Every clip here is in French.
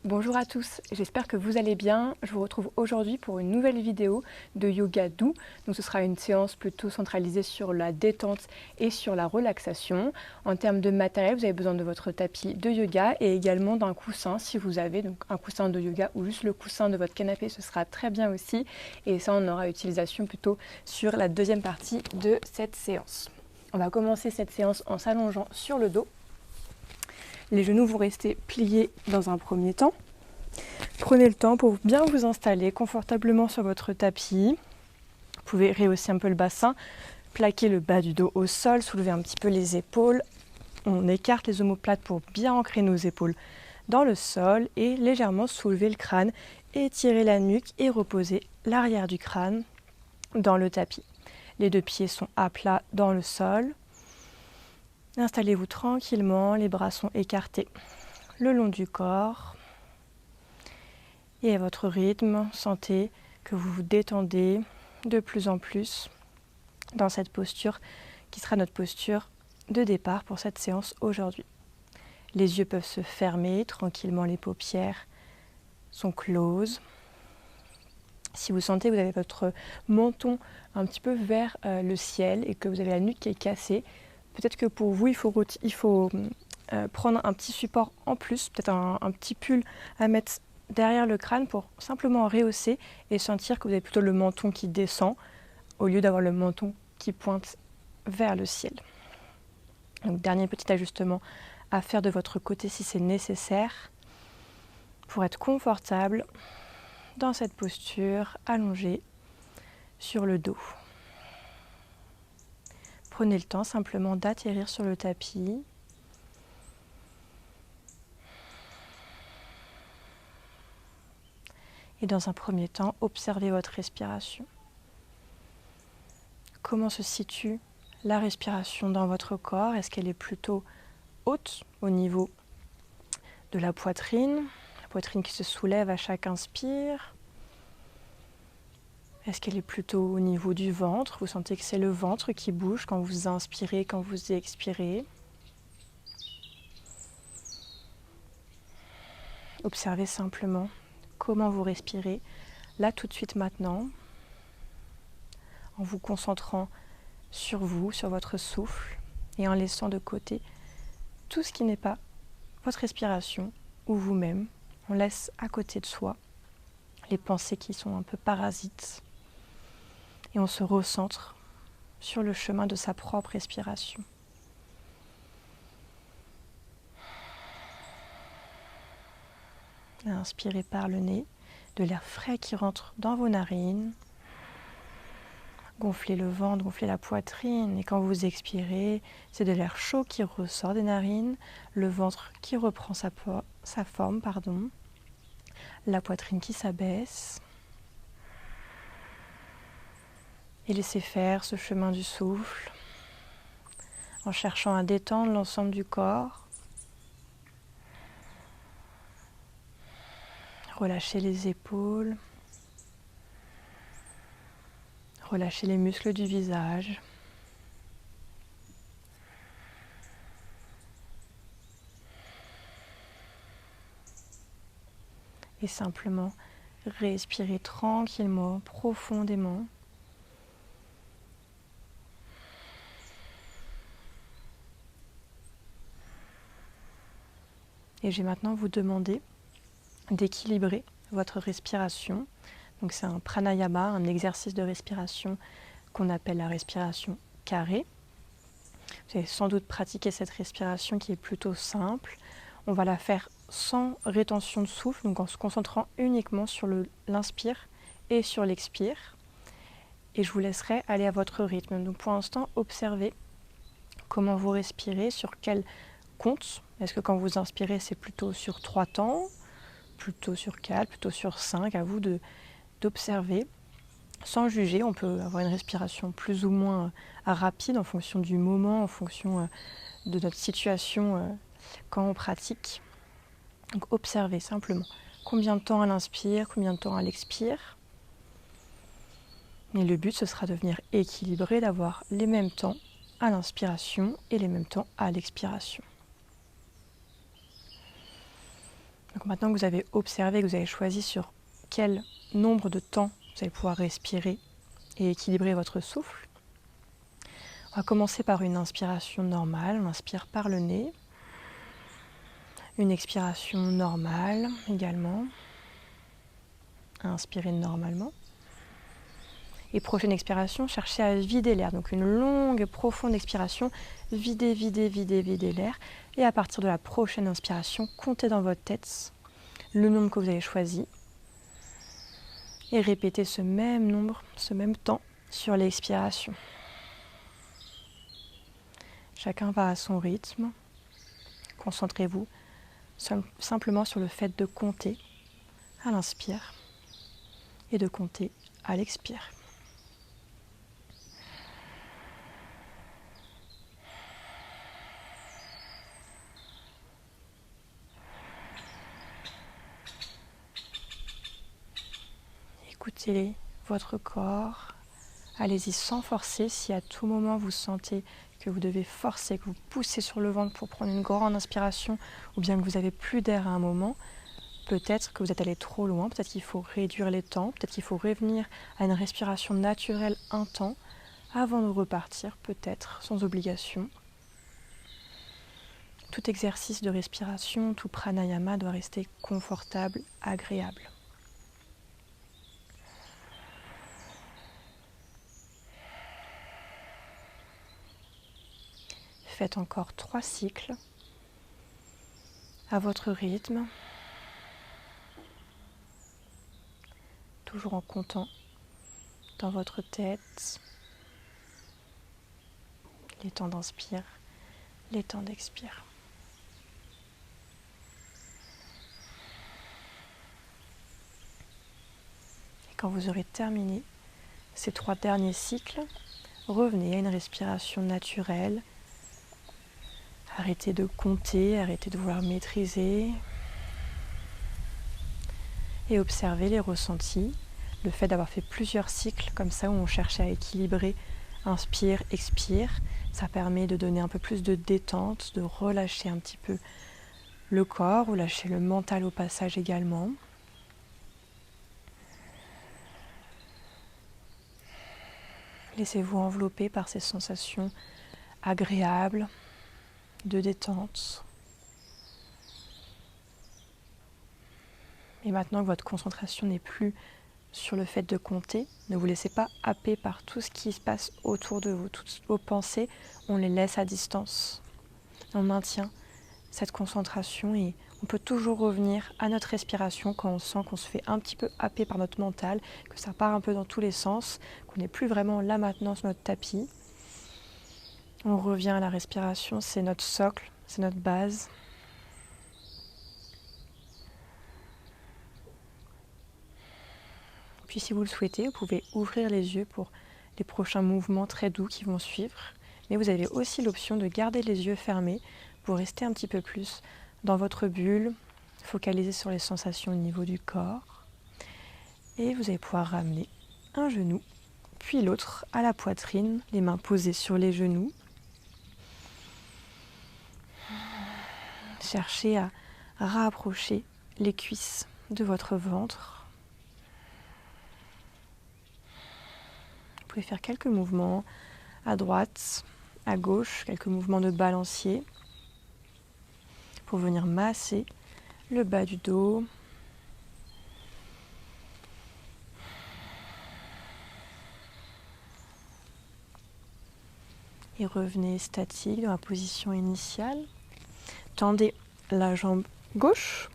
Bonjour à tous, j'espère que vous allez bien. Je vous retrouve aujourd'hui pour une nouvelle vidéo de yoga doux. Donc ce sera une séance plutôt centralisée sur la détente et sur la relaxation. En termes de matériel, vous avez besoin de votre tapis de yoga et également d'un coussin si vous avez donc un coussin de yoga ou juste le coussin de votre canapé, ce sera très bien aussi. Et ça, on aura utilisation plutôt sur la deuxième partie de cette séance. On va commencer cette séance en s'allongeant sur le dos. Les genoux vont rester pliés dans un premier temps. Prenez le temps pour bien vous installer confortablement sur votre tapis. Vous pouvez rehausser un peu le bassin, plaquer le bas du dos au sol, soulever un petit peu les épaules. On écarte les omoplates pour bien ancrer nos épaules dans le sol et légèrement soulever le crâne, étirer la nuque et reposer l'arrière du crâne dans le tapis. Les deux pieds sont à plat dans le sol. Installez-vous tranquillement, les bras sont écartés le long du corps. Et à votre rythme, sentez que vous vous détendez de plus en plus dans cette posture qui sera notre posture de départ pour cette séance aujourd'hui. Les yeux peuvent se fermer tranquillement, les paupières sont closes. Si vous sentez que vous avez votre menton un petit peu vers le ciel et que vous avez la nuque qui est cassée, peut-être que pour vous, il faut prendre un petit support en plus, peut-être un petit pull à mettre derrière le crâne pour simplement rehausser et sentir que vous avez plutôt le menton qui descend au lieu d'avoir le menton qui pointe vers le ciel. Donc, dernier petit ajustement à faire de votre côté si c'est nécessaire pour être confortable dans cette posture allongée sur le dos. Prenez le temps simplement d'atterrir sur le tapis. Et dans un premier temps, observez votre respiration. Comment se situe la respiration dans votre corps? Est-ce qu'elle est plutôt haute au niveau de la poitrine qui se soulève à chaque inspire? Est-ce qu'elle est plutôt au niveau du ventre? Vous sentez que c'est le ventre qui bouge quand vous inspirez, quand vous expirez. Observez simplement comment vous respirez, là tout de suite maintenant, en vous concentrant sur vous, sur votre souffle, et en laissant de côté tout ce qui n'est pas votre respiration ou vous-même. On laisse à côté de soi les pensées qui sont un peu parasites, et on se recentre sur le chemin de sa propre respiration. Inspirez par le nez, de l'air frais qui rentre dans vos narines. Gonflez le ventre, gonflez la poitrine. Et quand vous expirez, c'est de l'air chaud qui ressort des narines, le ventre qui reprend sa forme, la poitrine qui s'abaisse. Et laissez faire ce chemin du souffle en cherchant à détendre l'ensemble du corps. Relâchez les épaules, relâchez les muscles du visage. Et simplement respirez tranquillement, profondément. Et je vais maintenant vous demander d'équilibrer votre respiration. Donc c'est un pranayama, un exercice de respiration qu'on appelle la respiration carrée. Vous avez sans doute pratiqué cette respiration qui est plutôt simple. On va la faire sans rétention de souffle, donc en se concentrant uniquement sur l'inspire et sur l'expire. Et je vous laisserai aller à votre rythme. Donc pour l'instant, observez comment vous respirez, sur quel compte. Est-ce que quand vous inspirez, c'est plutôt sur 3 temps, plutôt sur 4, plutôt sur 5, à vous d'observer. Sans juger, on peut avoir une respiration plus ou moins rapide en fonction du moment, en fonction de notre situation quand on pratique. Donc observez simplement combien de temps à l'inspire, combien de temps à l'expire. Et le but, ce sera de venir équilibrer, d'avoir les mêmes temps à l'inspiration et les mêmes temps à l'expiration. Donc maintenant que vous avez observé, que vous avez choisi sur quel nombre de temps vous allez pouvoir respirer et équilibrer votre souffle, on va commencer par une inspiration normale. On inspire par le nez. Une expiration normale également. Inspirez normalement. Et prochaine expiration, cherchez à vider l'air. Donc une longue et profonde expiration. Videz, videz, videz, videz l'air. Et à partir de la prochaine inspiration, comptez dans votre tête le nombre que vous avez choisi. Et répétez ce même nombre, ce même temps sur l'expiration. Chacun va à son rythme. Concentrez-vous simplement sur le fait de compter à l'inspire et de compter à l'expire. Écoutez votre corps. Allez-y sans forcer. Si à tout moment vous sentez que vous devez forcer, que vous poussez sur le ventre pour prendre une grande inspiration, ou bien que vous n'avez plus d'air à un moment, peut-être que vous êtes allé trop loin, peut-être qu'il faut réduire les temps, peut-être qu'il faut revenir à une respiration naturelle un temps avant de repartir, peut-être sans obligation. Tout exercice de respiration, tout pranayama doit rester confortable, agréable. Faites encore 3 cycles à votre rythme, toujours en comptant dans votre tête les temps d'inspire, les temps d'expire. Et quand vous aurez terminé ces 3 derniers cycles, revenez à une respiration naturelle. Arrêtez de compter, arrêtez de vouloir maîtriser et observez les ressentis. Le fait d'avoir fait plusieurs cycles comme ça où on cherche à équilibrer inspire, expire, ça permet de donner un peu plus de détente, de relâcher un petit peu le corps, relâcher le mental au passage également. Laissez-vous envelopper par ces sensations agréables de détente. Et maintenant que votre concentration n'est plus sur le fait de compter, ne vous laissez pas happer par tout ce qui se passe autour de vous. Toutes vos pensées, on les laisse à distance. On maintient cette concentration et on peut toujours revenir à notre respiration quand on sent qu'on se fait un petit peu happer par notre mental, que ça part un peu dans tous les sens, qu'on n'est plus vraiment là maintenant sur notre tapis. On revient à la respiration, c'est notre socle, c'est notre base. Puis si vous le souhaitez, vous pouvez ouvrir les yeux pour les prochains mouvements très doux qui vont suivre. Mais vous avez aussi l'option de garder les yeux fermés pour rester un petit peu plus dans votre bulle, focaliser sur les sensations au niveau du corps. Et vous allez pouvoir ramener un genou, puis l'autre à la poitrine, les mains posées sur les genoux. Cherchez à rapprocher les cuisses de votre ventre. Vous pouvez faire quelques mouvements à droite, à gauche, quelques mouvements de balancier pour venir masser le bas du dos. Et revenez statique dans la position initiale. Tendez la jambe gauche,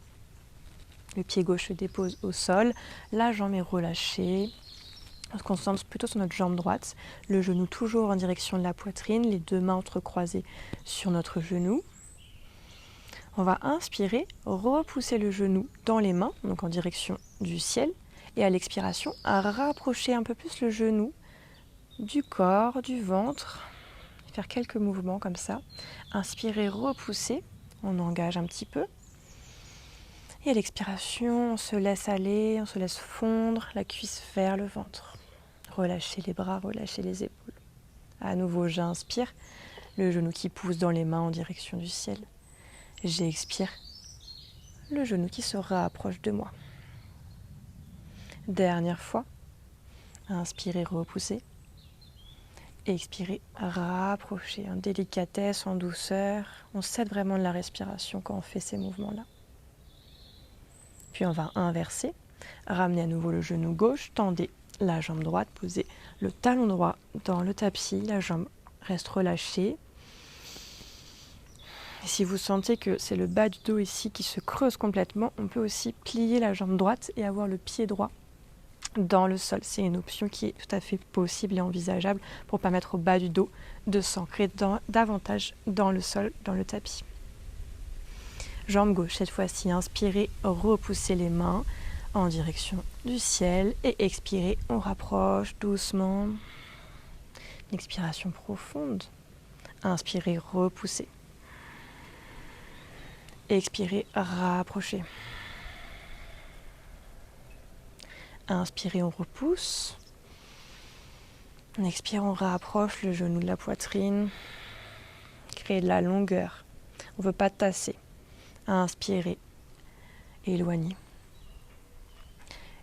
le pied gauche se dépose au sol, la jambe est relâchée. On se concentre plutôt sur notre jambe droite, le genou toujours en direction de la poitrine, les 2 mains entrecroisées sur notre genou. On va inspirer, repousser le genou dans les mains, donc en direction du ciel, et à l'expiration, à rapprocher un peu plus le genou du corps, du ventre. Faire quelques mouvements comme ça. Inspirez, repoussez. On engage un petit peu. Et à l'expiration, on se laisse aller, on se laisse fondre la cuisse vers le ventre. Relâchez les bras, relâchez les épaules. À nouveau, j'inspire, le genou qui pousse dans les mains en direction du ciel. J'expire, le genou qui se rapproche de moi. Dernière fois. Inspirez, repoussez. Expirez, rapprochez. En délicatesse, en douceur. On cède vraiment de la respiration quand on fait ces mouvements-là. Puis on va inverser. Ramenez à nouveau le genou gauche. Tendez la jambe droite. Posez le talon droit dans le tapis. La jambe reste relâchée. Et si vous sentez que c'est le bas du dos ici qui se creuse complètement, on peut aussi plier la jambe droite et avoir le pied droit dans le sol. C'est une option qui est tout à fait possible et envisageable pour permettre au bas du dos de s'ancrer davantage dans le sol, dans le tapis. Jambe gauche, cette fois-ci, inspirez, repoussez les mains en direction du ciel et expirez, on rapproche doucement. Une expiration profonde. Inspirez, repoussez. Expirez, rapprochez. Inspirez, on repousse. On expire, on rapproche le genou de la poitrine. Créez de la longueur. On ne veut pas tasser. Inspirez, éloignez.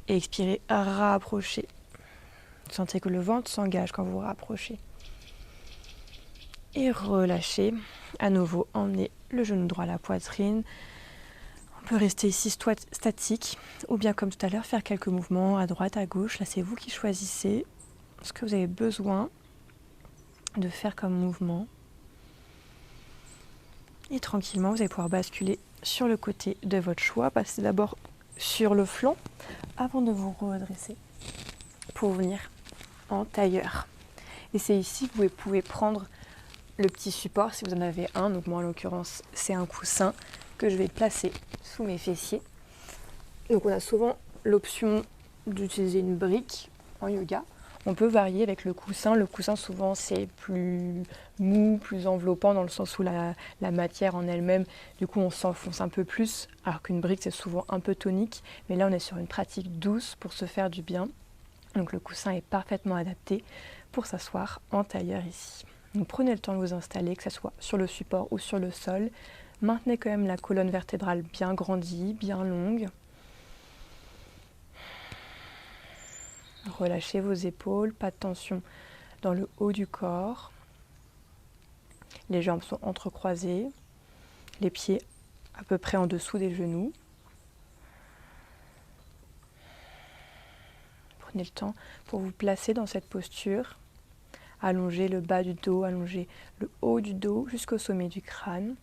Expirez, rapprochez. Sentez que le ventre s'engage quand vous rapprochez. Et relâchez. À nouveau, emmenez le genou droit à la poitrine. On peut rester ici statique ou bien comme tout à l'heure faire quelques mouvements à droite, à gauche. Là, c'est vous qui choisissez ce que vous avez besoin de faire comme mouvement. Et tranquillement, vous allez pouvoir basculer sur le côté de votre choix. Passez d'abord sur le flanc avant de vous redresser pour venir en tailleur. Et c'est ici que vous pouvez prendre le petit support si vous en avez un. Donc moi en l'occurrence, c'est un coussin que je vais placer sous mes fessiers. Donc on a souvent l'option d'utiliser une brique en yoga. On peut varier avec le coussin. Le coussin souvent c'est plus mou, plus enveloppant dans le sens où la matière en elle-même, du coup on s'enfonce un peu plus, alors qu'une brique c'est souvent un peu tonique. Mais là on est sur une pratique douce pour se faire du bien. Donc le coussin est parfaitement adapté pour s'asseoir en tailleur ici. Donc prenez le temps de vous installer, que ce soit sur le support ou sur le sol. Maintenez quand même la colonne vertébrale bien grandie, bien longue. Relâchez vos épaules, pas de tension dans le haut du corps. Les jambes sont entrecroisées, les pieds à peu près en dessous des genoux. Prenez le temps pour vous placer dans cette posture. Allongez le bas du dos, allongez le haut du dos jusqu'au sommet du crâne.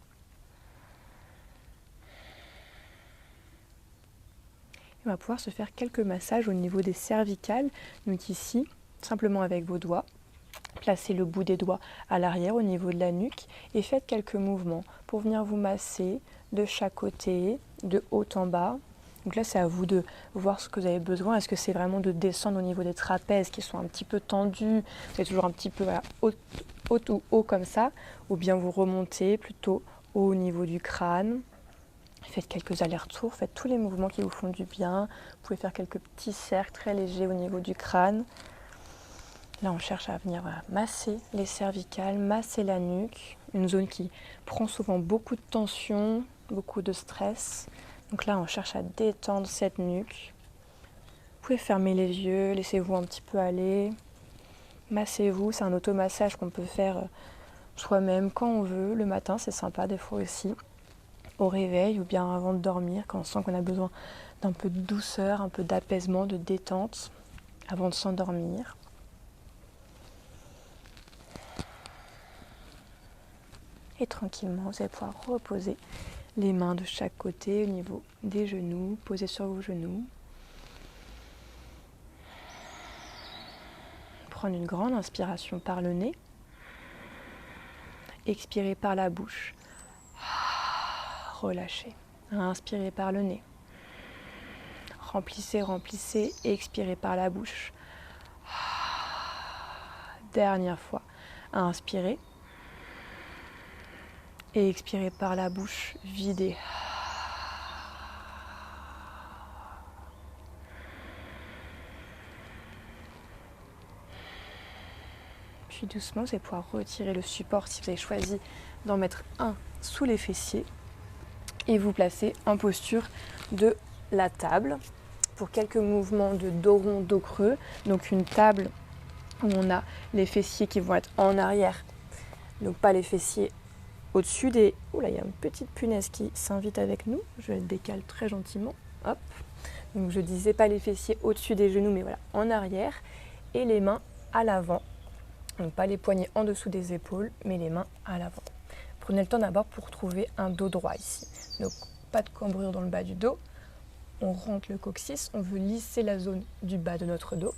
On va pouvoir se faire quelques massages au niveau des cervicales. Donc ici, simplement avec vos doigts, placez le bout des doigts à l'arrière au niveau de la nuque et faites quelques mouvements pour venir vous masser de chaque côté, de haut en bas. Donc là, c'est à vous de voir ce que vous avez besoin. Est-ce que c'est vraiment de descendre au niveau des trapèzes qui sont un petit peu tendus, c'est toujours un petit peu haut ou haut comme ça, ou bien vous remontez plutôt au niveau du crâne. Faites quelques allers-retours, faites tous les mouvements qui vous font du bien. Vous pouvez faire quelques petits cercles très légers au niveau du crâne. Là, on cherche à venir masser les cervicales, masser la nuque, une zone qui prend souvent beaucoup de tension, beaucoup de stress. Donc là, on cherche à détendre cette nuque. Vous pouvez fermer les yeux, laissez-vous un petit peu aller. Massez-vous, c'est un automassage qu'on peut faire soi-même quand on veut. Le matin, c'est sympa des fois aussi. Au réveil ou bien avant de dormir, quand on sent qu'on a besoin d'un peu de douceur, un peu d'apaisement, de détente avant de s'endormir. Et tranquillement, vous allez pouvoir reposer les mains de chaque côté au niveau des genoux, posez sur vos genoux. Prendre une grande inspiration par le nez. Expirez par la bouche. Relâchez. Inspirez par le nez. Remplissez, remplissez et expirez par la bouche. Dernière fois. Inspirez. Et expirez par la bouche. Videz. Puis doucement, vous allez pouvoir retirer le support si vous avez choisi d'en mettre un sous les fessiers. et vous placez en posture de la table pour quelques mouvements de dos rond, dos creux. Donc une table où on a les fessiers qui vont être en arrière, donc pas les fessiers au-dessus des... Oula, il y a une petite punaise qui s'invite avec nous. Je le décale très gentiment. Hop. Donc je disais pas les fessiers au-dessus des genoux, mais voilà, en arrière. Et les mains à l'avant. Donc pas les poignets en dessous des épaules, mais les mains à l'avant. Prenez le temps d'abord pour trouver un dos droit ici. Donc pas de cambrure dans le bas du dos. On rentre le coccyx, on veut lisser la zone du bas de notre dos.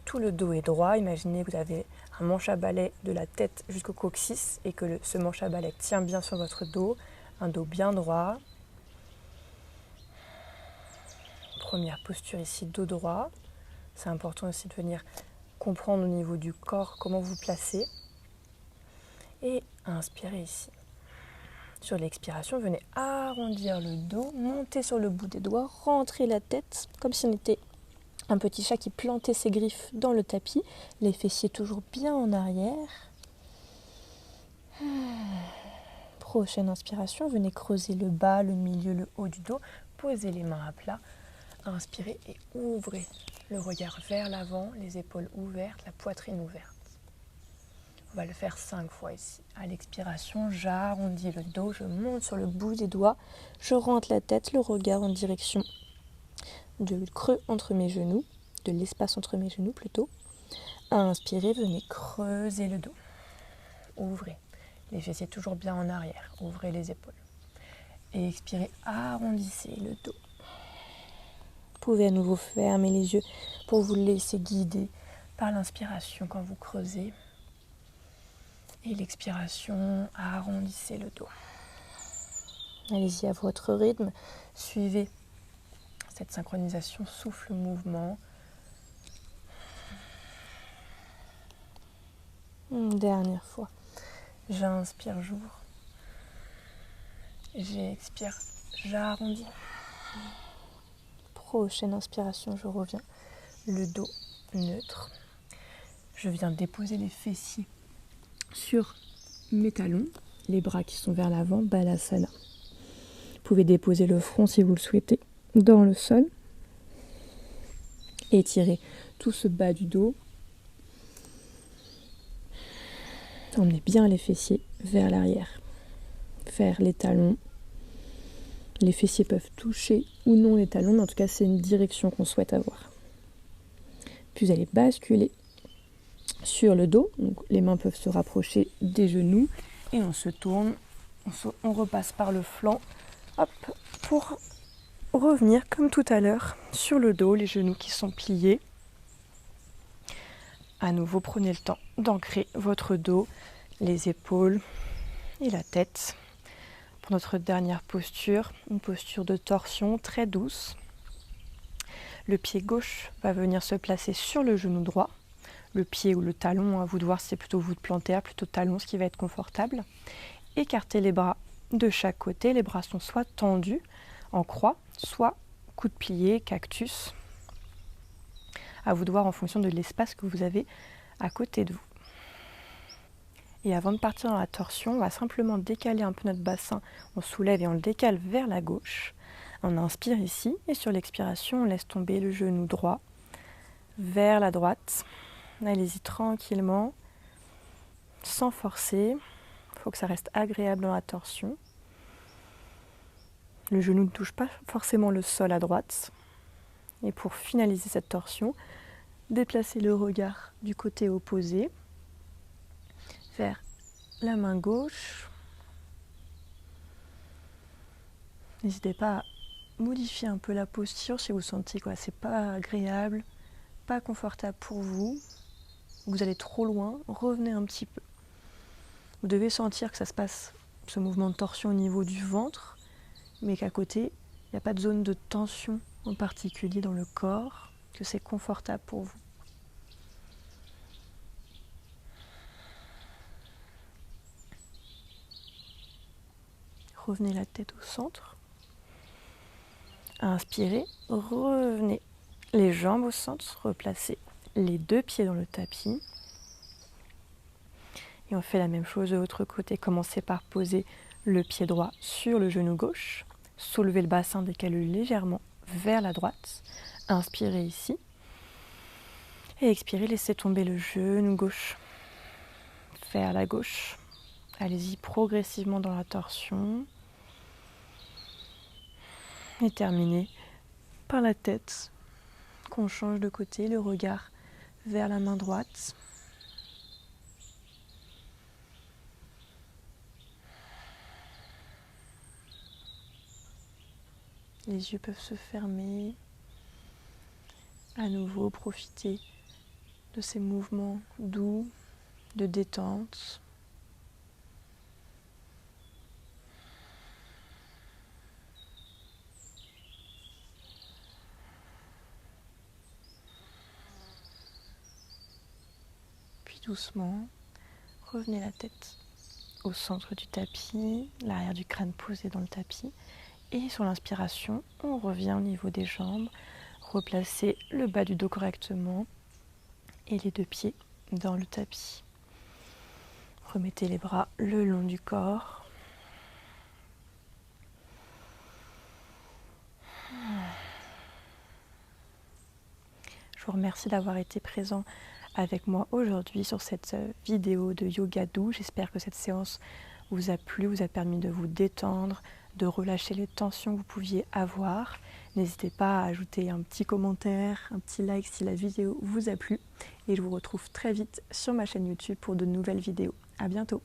Tout le dos est droit. Imaginez que vous avez un manche à balai de la tête jusqu'au coccyx et que ce manche à balai tient bien sur votre dos. Un dos bien droit. Première posture ici, dos droit. C'est important aussi de venir comprendre au niveau du corps comment vous placez. Et inspirez ici. Sur l'expiration, venez arrondir le dos, monter sur le bout des doigts, rentrer la tête comme si on était un petit chat qui plantait ses griffes dans le tapis. Les fessiers toujours bien en arrière. Prochaine inspiration, venez creuser le bas, le milieu, le haut du dos. Posez les mains à plat. Inspirez et ouvrez le regard vers l'avant, les épaules ouvertes, la poitrine ouverte. On va le faire 5 fois ici. À l'expiration, j'arrondis le dos, je monte sur le bout des doigts, je rentre la tête, le regard en direction du creux entre mes genoux, de l'espace entre mes genoux plutôt. À inspirer, venez creuser le dos. Ouvrez. Les fessiers toujours bien en arrière. Ouvrez les épaules. Et expirez, arrondissez le dos. Vous pouvez à nouveau fermer les yeux pour vous laisser guider par l'inspiration quand vous creusez. Et l'expiration, arrondissez le dos. Allez-y à votre rythme. Suivez cette synchronisation souffle-mouvement. Une dernière fois. J'inspire, j'ouvre. J'expire, j'arrondis. Prochaine inspiration, je reviens. Le dos neutre. Je viens déposer les fessiers sur mes talons, les bras qui sont vers l'avant, Balasana. Vous pouvez déposer le front si vous le souhaitez dans le sol. Étirez tout ce bas du dos. Emmenez bien les fessiers vers l'arrière, vers les talons. Les fessiers peuvent toucher ou non les talons, mais en tout cas c'est une direction qu'on souhaite avoir. Puis vous allez basculer sur le dos, donc les mains peuvent se rapprocher des genoux et on se tourne, on repasse par le flanc, hop, pour revenir comme tout à l'heure sur le dos, les genoux qui sont pliés. À nouveau, prenez le temps d'ancrer votre dos, les épaules et la tête. Pour notre dernière posture, une posture de torsion très douce. Le pied gauche va venir se placer sur le genou droit. Le pied ou le talon, à vous de voir si c'est plutôt voûte plantaire, plutôt talon, ce qui va être confortable. Écartez les bras de chaque côté. Les bras sont soit tendus en croix, soit coude plié, cactus. À vous de voir en fonction de l'espace que vous avez à côté de vous. Et avant de partir dans la torsion, on va simplement décaler un peu notre bassin. On soulève et on le décale vers la gauche. On inspire ici et sur l'expiration, on laisse tomber le genou droit vers la droite. Allez-y tranquillement, sans forcer. Il faut que ça reste agréable dans la torsion. Le genou ne touche pas forcément le sol à droite. Et pour finaliser cette torsion, déplacez le regard du côté opposé vers la main gauche. N'hésitez pas à modifier un peu la posture si vous sentez que c'est pas agréable, pas confortable pour vous. Vous allez trop loin, revenez un petit peu. Vous devez sentir que ça se passe, ce mouvement de torsion au niveau du ventre, mais qu'à côté, il n'y a pas de zone de tension en particulier dans le corps, que c'est confortable pour vous. Revenez la tête au centre. Inspirez, revenez les jambes au centre, replacez les deux pieds dans le tapis. Et on fait la même chose de l'autre côté. Commencez par poser le pied droit sur le genou gauche. Soulevez le bassin, décalez légèrement vers la droite. Inspirez ici. Et expirez, laissez tomber le genou gauche vers la gauche. Allez-y progressivement dans la torsion. Et terminez par la tête, qu'on change de côté, le regard vers la main droite. Les yeux peuvent se fermer. À nouveau, profitez de ces mouvements doux, de détente. Puis doucement, revenez la tête au centre du tapis, l'arrière du crâne posé dans le tapis. Et sur l'inspiration, on revient au niveau des jambes. Replacez le bas du dos correctement et les deux pieds dans le tapis. Remettez les bras le long du corps. Je vous remercie d'avoir été présent avec moi aujourd'hui sur cette vidéo de yoga doux. J'espère que cette séance vous a plu, vous a permis de vous détendre, de relâcher les tensions que vous pouviez avoir. N'hésitez pas à ajouter un petit commentaire, un petit like si la vidéo vous a plu. Et je vous retrouve très vite sur ma chaîne YouTube pour de nouvelles vidéos. À bientôt.